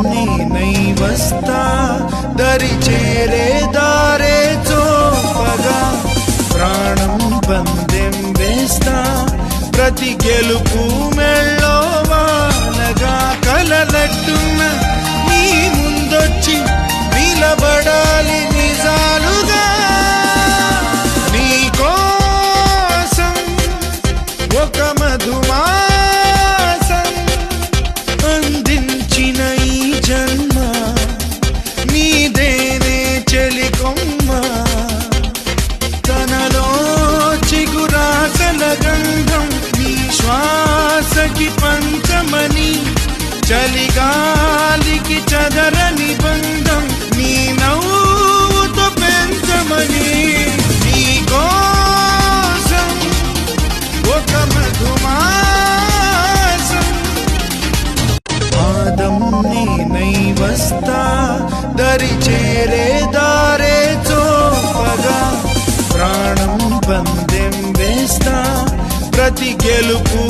నేనై వస్తా దరి చేరే దారే చూపగా ప్రాణం పందెం వేస్తా ప్రతి గెలుపు మెళ్ళో వానగా కలలట్టున్న నీ ముందొచ్చి నిలబడాలి నిజాలుగా నీ కోసం ఒక మధుమాసం అందించిన ఈ జన్మ నీదేనే చెలికొమ్మ తనలో చిగురాసల గంధం నీ శ్వాసకి పంచమని చలిగాలికి చదరని బంధం నీ నవ్వుతో పెంచమని నీ కోసం ఒక మధుమాసం పాదం నేనై వస్తా దరి చేరే దారే చూపగా ప్రాణం పందెం వేస్తా ప్రతి గెలుపు